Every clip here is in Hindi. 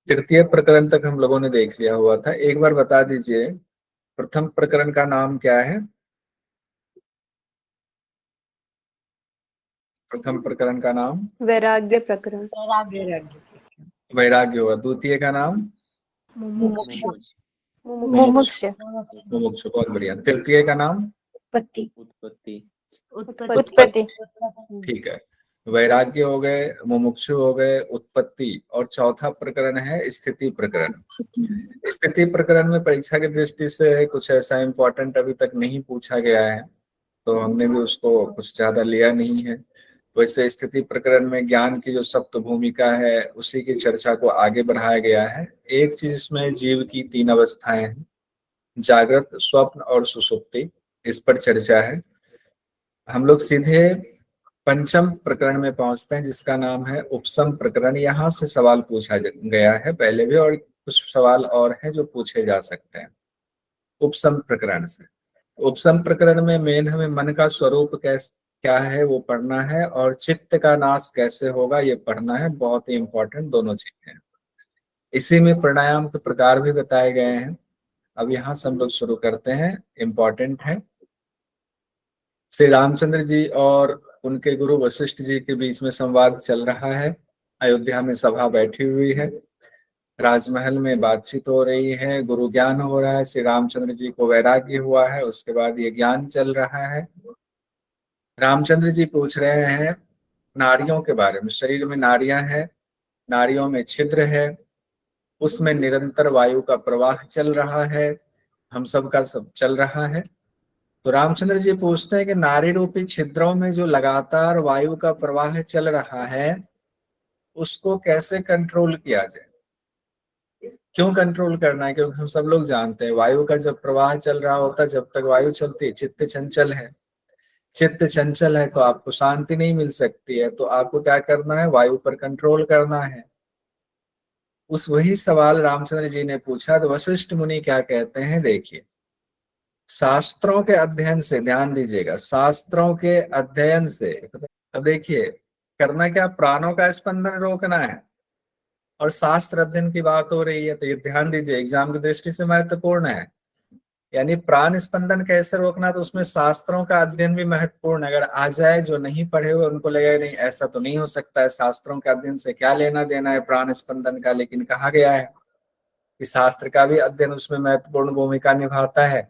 तृतीय प्रकरण तक हम लोगों ने देख लिया हुआ था। एक बार बता दीजिए प्रथम प्रकरण का नाम क्या है? प्रथम प्रकरण का नाम वैराग्य प्रकरण। वैराग्य हुआ। द्वितीय का नाम मुमुक्षु। मुमुक्षु। बहुत बढ़िया। तृतीय का नाम उत्पत्ति। उत्पत्ति। ठीक है, वैराग्य हो गए, मुमुक्षु हो गए, उत्पत्ति, और चौथा प्रकरण है स्थिति प्रकरण। स्थिति प्रकरण में परीक्षा की दृष्टि से कुछ ऐसा इंपॉर्टेंट अभी तक नहीं पूछा गया है, तो हमने भी उसको कुछ ज्यादा लिया नहीं है। वैसे स्थिति प्रकरण में ज्ञान की जो सप्त भूमिका है उसी की चर्चा को आगे बढ़ाया गया है। एक चीज इसमें जीव की 3 अवस्थाएं हैं, जागृत, स्वप्न और सुषुप्ति, इस पर चर्चा है। हम लोग सीधे पंचम प्रकरण में पहुंचते हैं जिसका नाम है उपसम प्रकरण। यहाँ से सवाल पूछा गया है पहले भी, और कुछ सवाल और हैं जो पूछे जा सकते हैं उपसम प्रकरण से। उपसम प्रकरण में मेन हमें मन का स्वरूप क्या है वो पढ़ना है, और चित्त का नाश कैसे होगा ये पढ़ना है। बहुत ही इंपॉर्टेंट दोनों चीजें हैं। इसी में प्राणायाम के प्रकार भी बताए गए हैं। अब यहाँ से हम लोग शुरू करते हैं, इंपॉर्टेंट है। श्री रामचंद्र जी और उनके गुरु वशिष्ठ जी के बीच में संवाद चल रहा है। अयोध्या में सभा बैठी हुई है, राजमहल में बातचीत हो रही है, गुरु ज्ञान हो रहा है। श्री रामचंद्र जी को वैराग्य हुआ है, उसके बाद ये ज्ञान चल रहा है। रामचंद्र जी पूछ रहे हैं नारियों के बारे में। शरीर में नाड़ियां हैं, नाड़ियों में छिद्र है, उसमें निरंतर वायु का प्रवाह चल रहा है, हम सब का सब चल रहा है। तो रामचंद्र जी पूछते हैं कि नाड़ी रूपी छिद्रों में जो लगातार वायु का प्रवाह चल रहा है उसको कैसे कंट्रोल किया जाए? क्यों कंट्रोल करना है? क्योंकि हम सब लोग जानते हैं वायु का जब प्रवाह चल रहा होता है, जब तक वायु चलती है, चित्त चंचल है। चित्त चंचल है तो आपको शांति नहीं मिल सकती है, तो आपको क्या करना है? वायु पर कंट्रोल करना है। उस वही सवाल रामचंद्र जी ने पूछा। तो वशिष्ठ मुनि क्या कहते हैं देखिए, शास्त्रों के अध्ययन से, ध्यान दीजिएगा, शास्त्रों के अध्ययन से। अब देखिए करना क्या? प्राणों का स्पंदन रोकना है, और शास्त्र अध्ययन की बात हो रही है, तो ये ध्यान दीजिए एग्जाम की दृष्टि से महत्वपूर्ण है। यानी प्राण स्पंदन कैसे रोकना, तो उसमें शास्त्रों का अध्ययन भी महत्वपूर्ण। अगर आ जाए जो नहीं पढ़े हुए उनको लगेगा नहीं ऐसा तो नहीं हो सकता है, शास्त्रों के अध्ययन से क्या लेना देना है प्राण स्पंदन का। लेकिन कहा गया है कि शास्त्र का भी अध्ययन उसमें महत्वपूर्ण भूमिका निभाता है।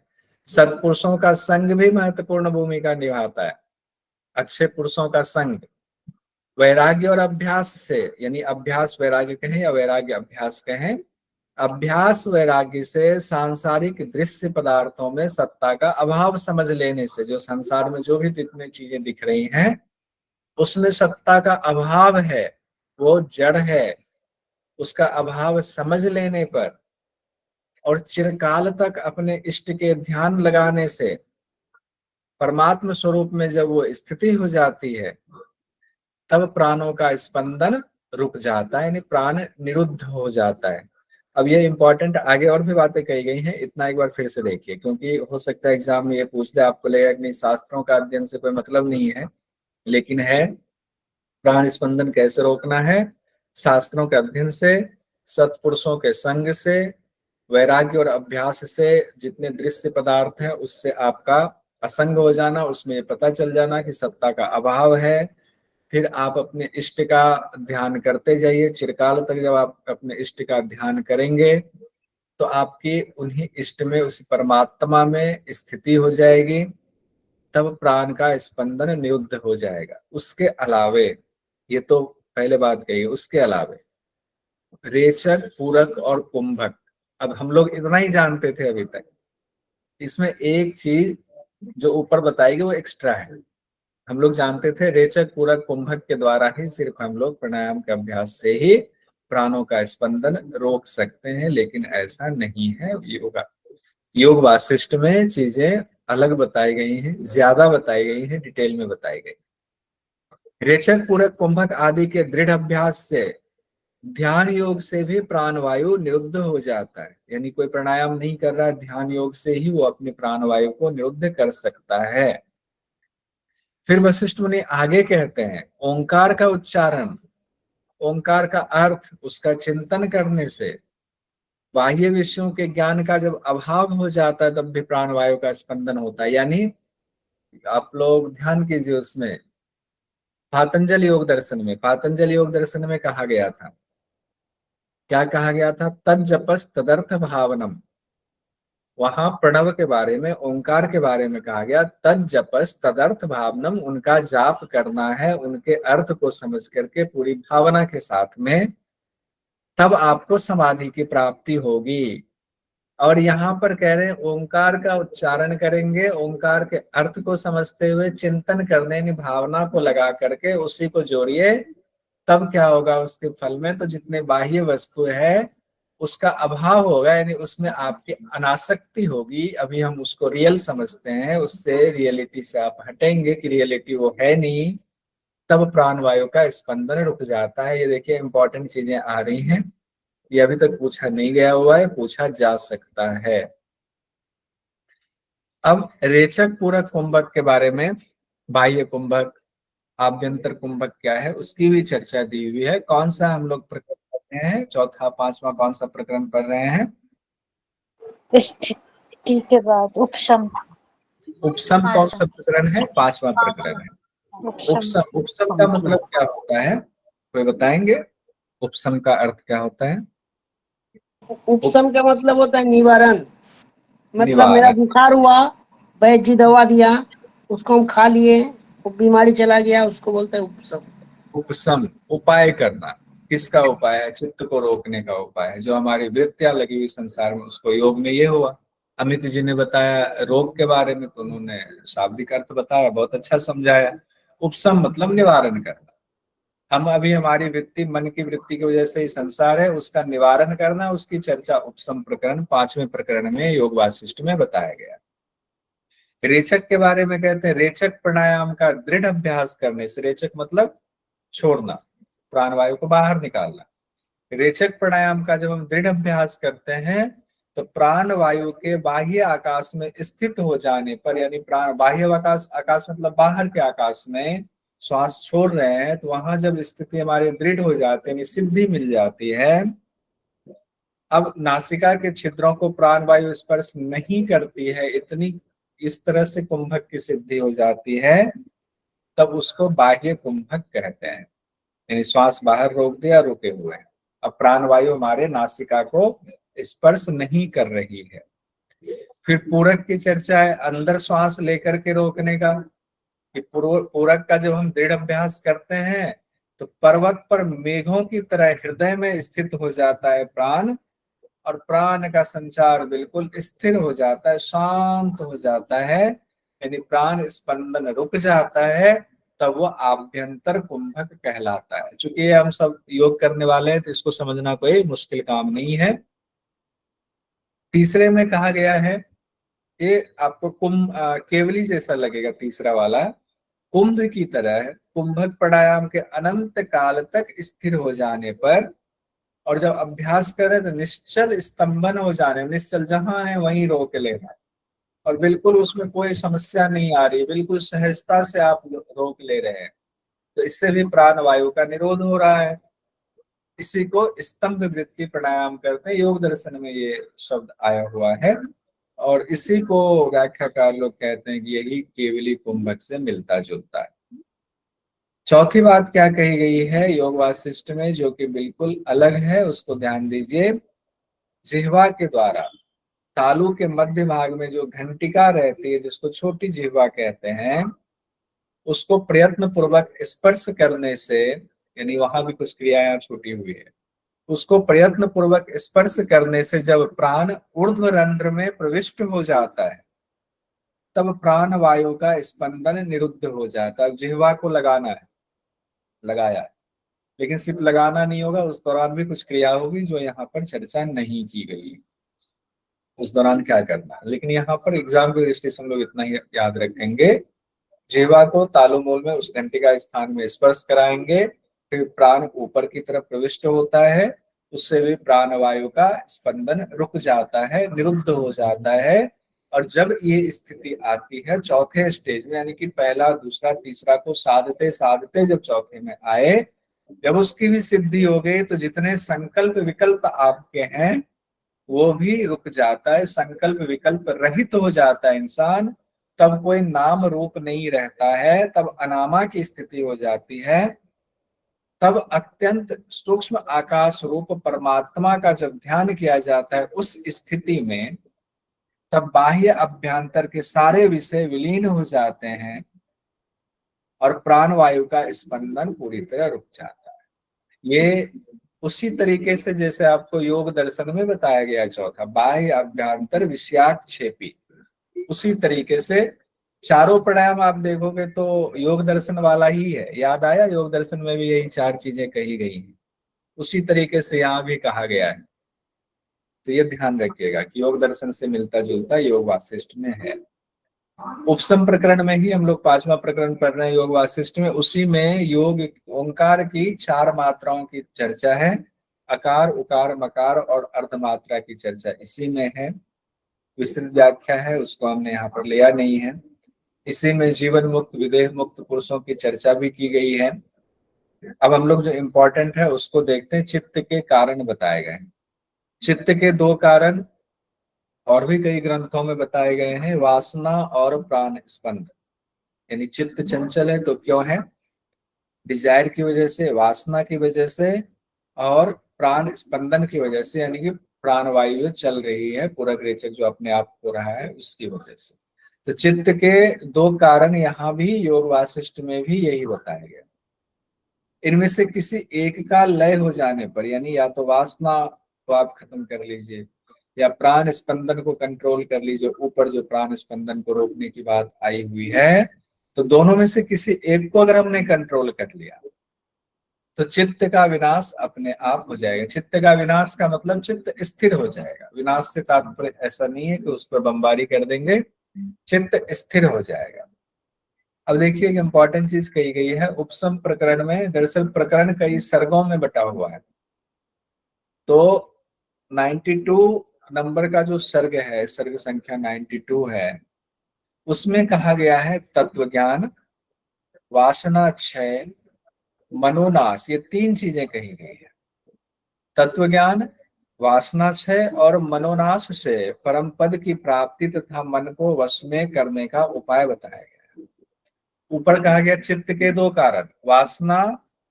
सत्पुरुषों का संग भी महत्वपूर्ण भूमिका निभाता है, अच्छे पुरुषों का संग। वैराग्य और अभ्यास से, यानी अभ्यास वैराग्य कहें या वैराग्य अभ्यास कहें, अभ्यास वैराग्य से सांसारिक दृश्य पदार्थों में सत्ता का अभाव समझ लेने से, जो संसार में जो भी जितनी चीजें दिख रही हैं उसमें सत्ता का अभाव है, वो जड़ है, उसका अभाव समझ लेने पर और चिरकाल तक अपने इष्ट के ध्यान लगाने से परमात्म स्वरूप में जब वो स्थिति हो जाती है तब प्राणों का स्पंदन रुक जाता है, यानी प्राण निरुद्ध हो जाता है। अब ये इंपॉर्टेंट, आगे और भी बातें कही गई हैं, इतना एक बार फिर से देखिए, क्योंकि हो सकता है एग्जाम में ये पूछ दे, आपको लगेगा कि नहीं शास्त्रों का अध्ययन से कोई मतलब नहीं है, लेकिन है। प्राण स्पंदन कैसे रोकना है? शास्त्रों के अध्ययन से, सत्पुरुषों के संग से, वैराग्य और अभ्यास से। जितने दृश्य पदार्थ हैं उससे आपका असंग हो जाना, उसमें पता चल जाना कि सत्ता का अभाव है। फिर आप अपने इष्ट का ध्यान करते जाइए, चिरकाल तक जब आप अपने इष्ट का ध्यान करेंगे तो आपकी उन्हीं इष्ट में, उस परमात्मा में स्थिति हो जाएगी, तब प्राण का स्पंदन निरुद्ध हो जाएगा। उसके अलावे, ये तो पहले बात कही, उसके अलावे रेचक, पूरक और कुंभक, अब हम लोग इतना ही जानते थे अभी तक। इसमें एक चीज जो ऊपर बताएगी वो एक्स्ट्रा है। हम लोग जानते थे रेचक, पूरक, कुंभक के द्वारा ही सिर्फ हम लोग प्राणायाम के अभ्यास से ही प्राणों का स्पंदन रोक सकते हैं, लेकिन ऐसा नहीं है। योग वासिष्ठ में चीजें अलग बताई गई हैं, ज्यादा बताई गई हैं, डिटेल में बताई गई। रेचक, पूरक, कुंभक आदि के दृढ़ अभ्यास से, ध्यान योग से भी प्राणवायु निरुद्ध हो जाता है। यानी कोई प्राणायाम नहीं कर रहा है, ध्यान योग से ही वो अपने प्राणवायु को निरुद्ध कर सकता है। फिर वशिष्ठ मुनि आगे कहते हैं ओंकार का उच्चारण ओंकार का अर्थ, उसका चिंतन करने से बाह्य विषयों के ज्ञान का जब अभाव हो जाता है तब भी प्राणवायु का स्पंदन होता है। यानी आप लोग ध्यान कीजिए, उसमें पातंजलि योग दर्शन में कहा गया था, क्या कहा गया था? तज्जपस तदर्थ भावनम। वहां प्रणव के बारे में, ओंकार के बारे में कहा गया, तज्जपस तदर्थ भावनम, उनका जाप करना है, उनके अर्थ को समझ करके पूरी भावना के साथ में, तब आपको समाधि की प्राप्ति होगी। और यहाँ पर कह रहे हैं ओंकार का उच्चारण करेंगे, ओंकार के अर्थ को समझते हुए चिंतन करने, यानी भावना को लगा करके उसी को जोड़िए, तब क्या होगा उसके फल में? तो जितने बाह्य वस्तु है उसका अभाव होगा, यानी उसमें आपकी अनासक्ति होगी। अभी हम उसको रियल समझते हैं, उससे रियलिटी से आप हटेंगे कि रियलिटी वो है नहीं, तब प्राणवायु का स्पंदन रुक जाता है। ये देखिए इंपॉर्टेंट चीजें आ रही हैं, ये अभी तक पूछा नहीं गया हुआ है, पूछा जा सकता है। अब रेचक पूरक कुंभक के बारे में, बाह्य कुंभक, आभ्यंतर कुंभक क्या है उसकी भी चर्चा दी हुई है। कौन सा हम लोग प्रकरण पढ़ रहे हैं? चौथा पांचवा कौन सा प्रकरण पढ़ रहे हैं? स्थिति के बाद उपशम। उपशम कौन सा प्रकरण है? पांचवा प्रकरण है। उपशम, उपशम का मतलब क्या होता है, कोई बताएंगे? उपशम का अर्थ क्या होता है? उपशम का मतलब होता है निवारण। मतलब निवारण। मेरा बुखार हुआ, वैद्य जी दवा दिया, उसको हम खा लिए, वो बीमारी चला गया, उसको बोलते हैं उपशम। उपशम, उपाय करना। किसका उपाय है? चित्त को रोकने का उपाय है। जो हमारी वृत्तियां लगी हुई संसार में, उसको योग में ये हुआ। अमित जी ने बताया रोग के बारे में, तो उन्होंने शाब्दिक अर्थ बताया, बहुत अच्छा समझाया। उपशम मतलब निवारण करना। हम अभी हमारी वृत्ति, मन की वृत्ति की वजह से ही संसार है, उसका निवारण करना, उसकी चर्चा उपशम प्रकरण, पांचवें प्रकरण में योग वासिष्ठ में बताया गया। रेचक के बारे में कहते हैं रेचक प्राणायाम का दृढ़ अभ्यास करने से, रेचक मतलब छोड़ना, प्राणवायु को बाहर निकालना। रेचक प्राणायाम का जब हम दृढ़ अभ्यास करते हैं तो प्राण वायु के बाह्य आकाश में स्थित हो जाने पर, यानी प्राण बाह्य आकाश, आकाश मतलब बाहर के आकाश में श्वास छोड़ रहे हैं, तो वहां जब स्थिति हमारी दृढ़ हो जाती है, सिद्धि मिल जाती है, अब नासिका के छिद्रों को प्राण वायु स्पर्श नहीं करती है, इतनी इस तरह से कुंभक की सिद्धि हो जाती है, तब उसको बाह्य कुंभक कहते हैं। यानी श्वास बाहर रोक दिया, रुके हुए हैं, अब प्राणवायु हमारे नासिका को स्पर्श नहीं कर रही है। फिर पूरक की चर्चा है, अंदर श्वास लेकर के रोकने का, कि पूरक का जब हम दृढ़ अभ्यास करते हैं तो पर्वत पर मेघों की तरह हृदय में स्थित हो जाता है प्राण, और प्राण का संचार बिल्कुल स्थिर हो जाता है, शांत हो जाता है, यानी प्राण स्पंदन रुक जाता है, तब वो आभ्यंतर कुंभक कहलाता है। चूंकि ये हम सब योग करने वाले हैं तो इसको समझना कोई मुश्किल काम नहीं है। तीसरे में कहा गया है, ये आपको केवली जैसा लगेगा, तीसरा वाला कुंभ की तरह कुंभक प्राणायाम के अनंत काल तक स्थिर हो जाने पर, और जब अभ्यास करें तो निश्चल स्तंभन हो जाने, निश्चल जहां है वहीं रोक लेना, और बिल्कुल उसमें कोई समस्या नहीं आ रही, बिल्कुल सहजता से आप रोक ले रहे हैं, तो इससे भी प्राण वायु का निरोध हो रहा है। इसी को स्तंभ वृत्ति प्राणायाम करते हैं, योग दर्शन में ये शब्द आया हुआ है, और इसी को व्याख्याकार लोग कहते हैं कि यही केवली कुंभक से मिलता जुलता है। चौथी बात क्या कही गई है योग वासिष्ठ में, जो कि बिल्कुल अलग है, उसको ध्यान दीजिए। जिह्वा के द्वारा तालु के मध्य भाग में जो घंटिका रहती है, जिसको छोटी जिह्वा कहते हैं, उसको प्रयत्न पूर्वक स्पर्श करने से, यानी वहां भी कुछ क्रियाएं छूटी हुई है, उसको प्रयत्न पूर्वक स्पर्श करने से जब प्राण ऊर्ध्व रंध्र में प्रविष्ट हो जाता है, तब प्राण वायु का स्पंदन निरुद्ध हो जाता है। जिह्वा को लगाना है, लगाया है, लेकिन सिर्फ लगाना नहीं होगा, उस दौरान भी कुछ क्रिया होगी जो यहाँ पर चर्चा नहीं की गई, उस दौरान क्या करना है। लेकिन यहाँ पर एग्जाम की दृष्टि से हम लोग इतना ही याद रखेंगे, जिह्वा को तालुमूल में उस घंटिका स्थान में स्पर्श कराएंगे, फिर प्राण ऊपर की तरफ प्रविष्ट होता है, उससे भी प्राण वायु का स्पंदन रुक जाता है, निरुद्ध हो जाता है। और जब ये स्थिति आती है चौथे स्टेज में, यानी कि पहला दूसरा तीसरा को साधते साधते जब चौथे में आए, जब उसकी भी सिद्धि हो गई तो जितने संकल्प विकल्प आपके हैं वो भी रुक जाता है, संकल्प विकल्प रहित हो जाता है इंसान। तब कोई नाम रूप नहीं रहता है, तब अनामा की स्थिति हो जाती है। तब अत्यंत सूक्ष्म आकाश रूप परमात्मा का जब ध्यान किया जाता है उस स्थिति में, तब बाह्य अभ्यंतर के सारे विषय विलीन हो जाते हैं और प्राणवायु का स्पंदन पूरी तरह रुक जाता है। ये उसी तरीके से जैसे आपको योग दर्शन में बताया गया चौथा, बाह्य अभ्यंतर विषयाक्षेपी, उसी तरीके से चारों प्राणायाम आप देखोगे तो योग दर्शन वाला ही है। याद आया, योग दर्शन में भी यही चार चीजें कही गई हैं, उसी तरीके से यहाँ भी कहा गया है। तो ये ध्यान रखिएगा कि योग दर्शन से मिलता जुलता योग वासिष्ठ में है। उपसम प्रकरण में ही हम लोग 5वां प्रकरण पढ़ रहे हैं योग वासिष्ठ में, उसी में योग ओंकार की 4 मात्राओं की चर्चा है। अकार, उकार, मकार और अर्धमात्रा की चर्चा इसी में है। विस्तृत व्याख्या है, उसको हमने यहाँ पर लिया नहीं है। इसी में जीवन मुक्त विदेह मुक्त पुरुषों की चर्चा भी की गई है। अब हम लोग जो इम्पोर्टेंट है उसको देखते हैं। चित्त के कारण बताए गए हैं। चित्त के 2 कारण और भी कई ग्रंथों में बताए गए हैं, वासना और प्राण स्पंद। यानी चित्त चंचल है तो क्यों है? डिजायर की वजह से, वासना की वजह से और प्राण स्पंदन की वजह से, यानी कि प्राण वायु चल रही है, पूरा रेचक जो अपने आप हो रहा है उसकी वजह से। तो चित्त के 2 कारण यहाँ भी योग वासिष्ठ में भी यही बताया गया। इनमें से किसी एक का लय हो जाने पर, यानी या तो वासना को आप खत्म कर लीजिए या प्राण स्पंदन को कंट्रोल कर लीजिए, ऊपर जो प्राण स्पंदन को रोकने की बात आई हुई है, तो दोनों में से किसी एक को अगर हमने कंट्रोल कर लिया तो चित्त का विनाश अपने आप हो जाएगा। चित्त का विनाश का मतलब चित्त स्थिर हो जाएगा। विनाश से तात्पर्य ऐसा नहीं है कि उस पर बमबारी कर देंगे, चित्त स्थिर हो जाएगा। अब देखिए एक इंपॉर्टेंट चीज कही गई है उपसम प्रकरण में। दरअसल प्रकरण कई सर्गों में बटा हुआ है, तो 92 नंबर का जो सर्ग है, सर्ग संख्या 92 है, उसमें कहा गया है तत्व ज्ञान, वासना क्षय, मनोनाश, ये 3 चीजें कही गई है। तत्व ज्ञान, वासना क्षय और मनोनाश से परम पद की प्राप्ति तथा मन को वश में करने का उपाय बताया गया है। ऊपर कहा गया चित्त के 2 कारण, वासना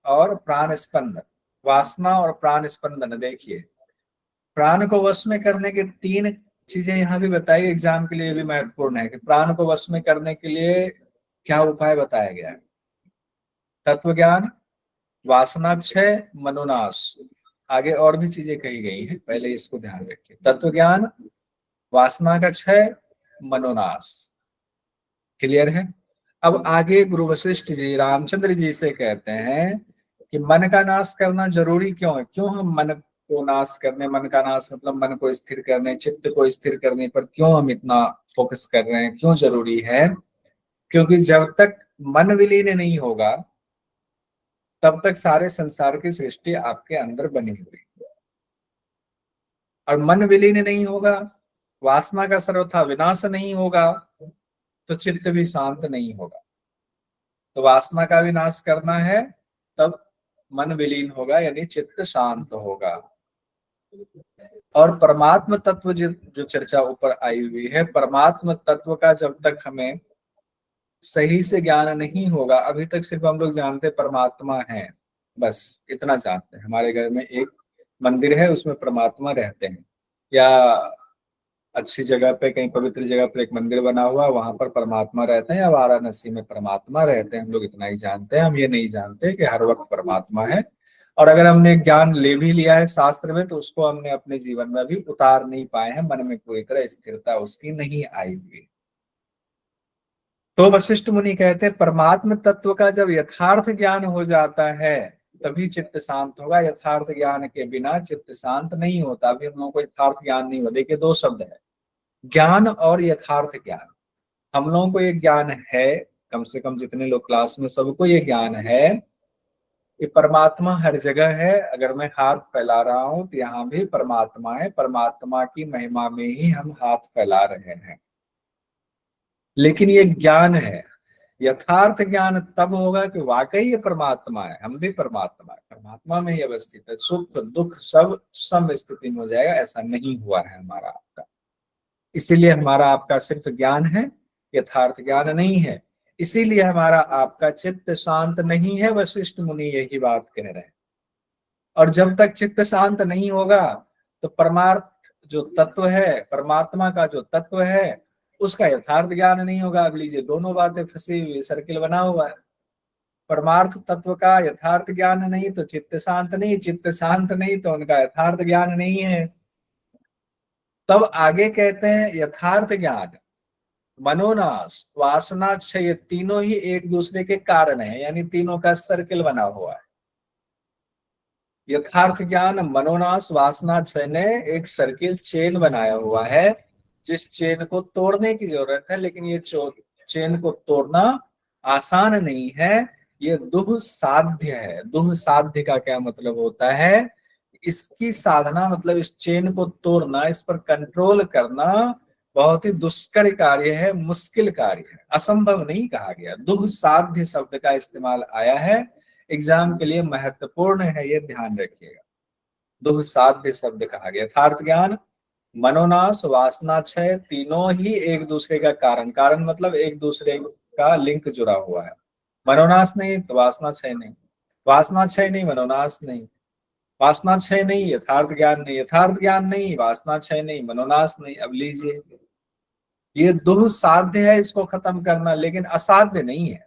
और प्राण स्पंदन। वासना और प्राण स्पंदन, देखिए प्राण को वश में करने के 3 चीजें यहाँ भी बताई। एग्जाम के लिए भी महत्वपूर्ण है कि प्राण को वश में करने के लिए क्या उपाय बताया गया है। तत्व ज्ञान, वासना क्षय, मनोनाश, आगे और भी चीजें कही गई हैं, पहले इसको ध्यान रखिए। तत्व ज्ञान, वासना का क्षय, मनोनाश, क्लियर है। अब आगे गुरु वशिष्ठ जी रामचंद्र जी से कहते हैं कि मन का नाश करना जरूरी क्यों है, क्यों हम मन को नाश करने, मन का नाश मतलब मन को स्थिर करने, चित्त को स्थिर करने पर क्यों हम इतना फोकस कर रहे हैं, क्यों जरूरी है? क्योंकि जब तक मन विलीन नहीं होगा तब तक सारे संसार की सृष्टि आपके अंदर बनी हुई है, और मन विलीन नहीं होगा, वासना का सर्वथा विनाश नहीं होगा, तो चित्त भी शांत नहीं होगा। तो वासना का विनाश करना है तब मन विलीन होगा, यानी चित्त शांत होगा। और परमात्म तत्व जो चर्चा ऊपर आई हुई है, परमात्म तत्व का जब तक हमें सही से ज्ञान नहीं होगा, अभी तक सिर्फ हम लोग जानते परमात्मा है, बस इतना जानते हैं। हमारे घर में एक मंदिर है, उसमें परमात्मा रहते हैं, या अच्छी जगह पे कहीं पवित्र जगह पर एक मंदिर बना हुआ, वहां पर परमात्मा रहते हैं, या वाराणसी में परमात्मा रहते हैं, हम लोग इतना ही जानते हैं। हम ये नहीं जानते कि हर वक्त परमात्मा है। और अगर हमने ज्ञान ले भी लिया है शास्त्र में, तो उसको हमने अपने जीवन में भी उतार नहीं पाए हैं, मन में पूरी तरह स्थिरता उसकी नहीं आई हुई। तो वशिष्ठ मुनि कहते हैं परमात्म तत्व का जब यथार्थ ज्ञान हो जाता है तभी चित्त शांत होगा। यथार्थ ज्ञान के बिना चित्त शांत नहीं होता। अभी हम लोगों को यथार्थ ज्ञान नहीं हुआ। देखिए 2 शब्द है, ज्ञान और यथार्थ ज्ञान। हम लोगों को ये ज्ञान है, कम से कम जितने लोग क्लास में सबको ये ज्ञान है कि परमात्मा हर जगह है। अगर मैं हाथ फैला रहा हूं तो यहाँ भी परमात्मा है, परमात्मा की महिमा में ही हम हाथ फैला रहे हैं। लेकिन ये ज्ञान है, यथार्थ ज्ञान तब होगा कि वाकई ये परमात्मा है, हम भी परमात्मा है, परमात्मा में ही अवस्थित है, सुख दुख सब सम स्थिति में हो जाएगा। ऐसा नहीं हुआ है हमारा आपका, इसीलिए हमारा आपका सिर्फ ज्ञान है, यथार्थ ज्ञान नहीं है। इसीलिए हमारा आपका चित्त शांत नहीं है, वशिष्ठ मुनि यही बात कह रहे हैं। और जब तक चित्त शांत नहीं होगा तो परमार्थ जो तत्व है, परमात्मा का जो तत्व है, उसका यथार्थ ज्ञान नहीं होगा। अब लीजिए, दोनों बातें फंसी हुई, सर्किल बना हुआ है। परमार्थ तत्व का यथार्थ ज्ञान नहीं तो चित्त शांत नहीं, चित्त शांत नहीं तो उनका यथार्थ ज्ञान नहीं है। तब आगे कहते हैं यथार्थ ज्ञान, मनोनाश, वासना क्षय, ये तीनों ही एक दूसरे के कारण है, यानी तीनों का सर्किल बना हुआ है। यथार्थ ज्ञान, मनोनाश, वासना क्षय ने एक सर्किल चेन बनाया हुआ है, जिस चेन को तोड़ने की जरूरत है, लेकिन ये चेन को तोड़ना आसान नहीं है, ये दुःसाध्य है। दुःसाध्य का क्या मतलब होता है? इसकी साधना मतलब इस चेन को तोड़ना, इस पर कंट्रोल करना बहुत ही दुष्कर कार्य है, मुश्किल कार्य है, असंभव नहीं कहा गया। दुःसाध्य शब्द का इस्तेमाल आया है, एग्जाम के लिए महत्वपूर्ण है, ये ध्यान रखिएगा। दुःसाध्य शब्द कहा गया। यथार्थ ज्ञान, मनोनाश, वासना क्षय, तीनों ही एक दूसरे का कारण, कारण मतलब एक दूसरे का लिंक जुड़ा हुआ है। मनोनाश नहीं तो वासना क्षय नहीं, वासना क्षय नहीं मनोनाश नहीं, वासना क्षय नहीं यथार्थ ज्ञान नहीं, यथार्थ ज्ञान नहीं वासना क्षय नहीं, मनोनाश नहीं। अब लीजिए, ये दुःसाध्य है इसको खत्म करना, लेकिन असाध्य नहीं है।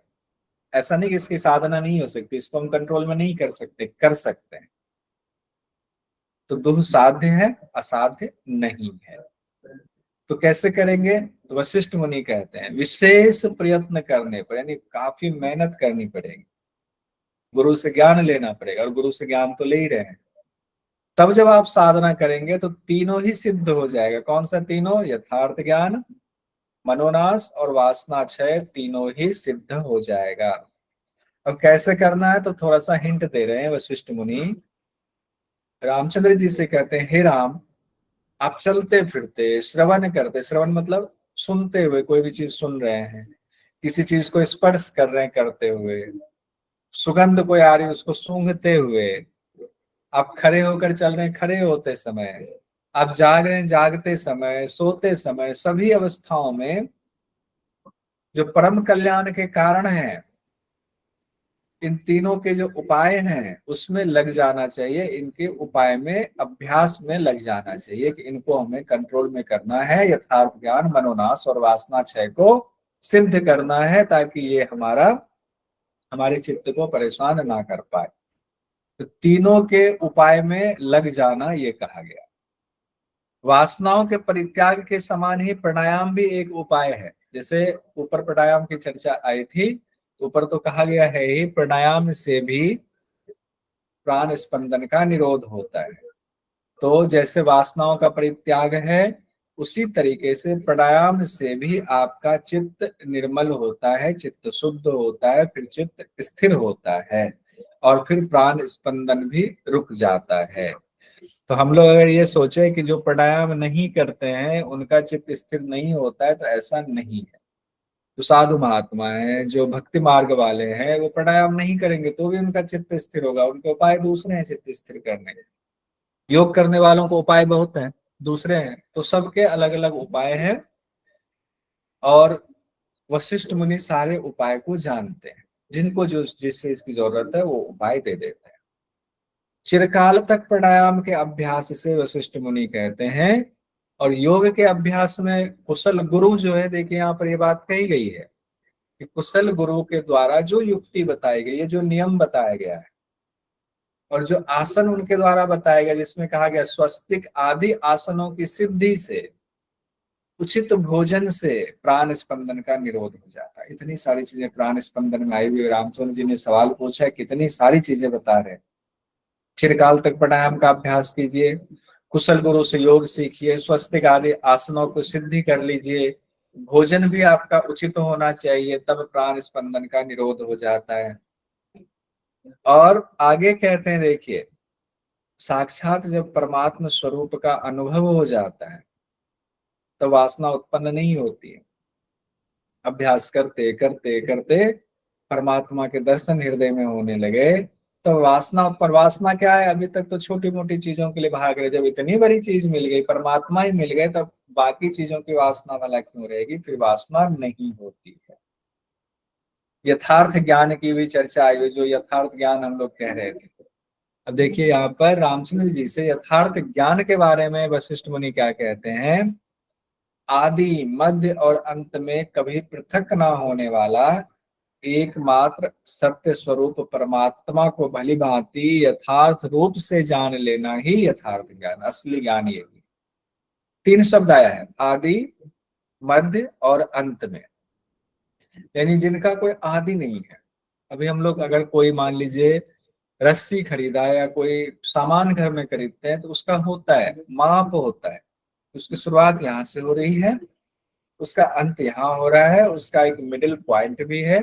ऐसा नहीं कि इसकी साधना नहीं हो सकती, इसको हम कंट्रोल में नहीं कर सकते, कर सकते हैं। तो दुःसाध्य है, असाध्य नहीं है। तो कैसे करेंगे? तो वशिष्ठ मुनि कहते हैं विशेष प्रयत्न करने पर, यानी काफी मेहनत करनी पड़ेगी, गुरु से ज्ञान लेना पड़ेगा, और गुरु से ज्ञान तो ले ही रहे हैं। तब जब आप साधना करेंगे तो तीनों ही सिद्ध हो जाएगा। कौन सा तीनों? यथार्थ ज्ञान, मनोनाश और वासना क्षय, तीनों ही सिद्ध हो जाएगा। अब कैसे करना है तो थोड़ा सा हिंट दे रहे हैं वशिष्ठ मुनि। रामचंद्र जी से कहते हैं, हे राम, आप चलते फिरते श्रवण करते, श्रवण मतलब सुनते हुए, कोई भी चीज सुन रहे हैं, किसी चीज को स्पर्श कर रहे हैं करते हुए, सुगंध कोई आ रही है उसको सूंघते हुए, आप खड़े होकर चल रहे हैं खड़े होते समय, आप जाग रहे हैं जागते समय, सोते समय, सभी अवस्थाओं में जो परम कल्याण के कारण है, इन तीनों के जो उपाय हैं उसमें लग जाना चाहिए, इनके उपाय में, अभ्यास में लग जाना चाहिए कि इनको हमें कंट्रोल में करना है, यथार्थ ज्ञान, मनोनाश और वासना क्षय को सिद्ध करना है, ताकि ये हमारे चित्त को परेशान ना कर पाए। तो तीनों के उपाय में लग जाना ये कहा गया। वासनाओं के परित्याग के समान ही प्राणायाम भी एक उपाय है। जैसे ऊपर प्राणायाम की चर्चा आई थी, ऊपर तो कहा गया है ही प्राणायाम से भी प्राण स्पंदन का निरोध होता है। तो जैसे वासनाओं का परित्याग है, उसी तरीके से प्राणायाम से भी आपका चित्त निर्मल होता है, चित्त शुद्ध होता है, फिर चित्त स्थिर होता है, और फिर प्राण स्पंदन भी रुक जाता है। तो हम लोग अगर ये सोचे कि जो प्राणायाम नहीं करते हैं उनका चित्त स्थिर नहीं होता है, तो ऐसा नहीं है। जो साधु महात्मा है, जो भक्ति मार्ग वाले हैं, वो प्राणायाम नहीं करेंगे तो भी उनका चित्त स्थिर होगा। उनके उपाय दूसरे हैं चित्त स्थिर करने के। योग करने वालों को उपाय बहुत हैं, दूसरे हैं, तो सबके अलग अलग उपाय हैं, और वशिष्ठ मुनि सारे उपाय को जानते हैं। जिनको जो जिस चीज की जरूरत है वो उपाय दे देते हैं। चिरकाल तक प्राणायाम के अभ्यास से, वशिष्ठ मुनि कहते हैं, और योग के अभ्यास में कुशल गुरु जो है, देखिए यहाँ पर ये बात कही गई है कि कुशल गुरु के द्वारा जो युक्ति बताई गई है, जो नियम बताया गया है, और जो आसन उनके द्वारा बताया गया, जिसमें कहा गया स्वस्तिक आदि आसनों की सिद्धि से, उचित भोजन से प्राण स्पंदन का निरोध हो जाता है। इतनी सारी चीजें प्राण स्पंदन में आई हुई। रामचंद्र जी ने सवाल पूछा है, कितनी सारी चीजें बता रहे हैं। चिरकाल तक प्राणायाम का अभ्यास कीजिए, कुशल गुरु से योग सीखिए, स्वस्तिक आदि आसनों को सिद्धि कर लीजिए, भोजन भी आपका उचित होना चाहिए, तब प्राण स्पंदन का निरोध हो जाता है। और आगे कहते हैं, देखिए, साक्षात जब परमात्मा स्वरूप का अनुभव हो जाता है तो वासना उत्पन्न नहीं होती है। अभ्यास करते करते करते परमात्मा के दर्शन हृदय में होने लगे, तो वासना उत्पन्न, वासना क्या है, अभी तक तो छोटी मोटी चीजों के लिए भाग रहे, जब इतनी बड़ी चीज मिल गई, परमात्मा ही मिल गए, तब बाकी चीजों की वासना वाला क्यों रहेगी, फिर वासना नहीं होती है। यथार्थ ज्ञान की भी चर्चा आई, जो यथार्थ ज्ञान हम लोग कह रहे थे। अब देखिए यहाँ पर रामचंद्र जी से यथार्थ ज्ञान के बारे में वशिष्ठ मुनि क्या कहते हैं, आदि मध्य और अंत में कभी पृथक ना होने वाला एकमात्र सत्य स्वरूप परमात्मा को भली भांति यथार्थ रूप से जान लेना ही यथार्थ ज्ञान, असली ज्ञान यही। 3 शब्द आया है, आदि मध्य और अंत में, यानी जिनका कोई आदि नहीं है। अभी हम लोग अगर कोई मान लीजिए रस्सी खरीदा या कोई सामान घर में खरीदते हैं, तो उसका होता है माप, होता है, उसकी शुरुआत यहाँ से हो रही है, उसका अंत यहाँ हो रहा है, उसका एक मिडिल पॉइंट भी है।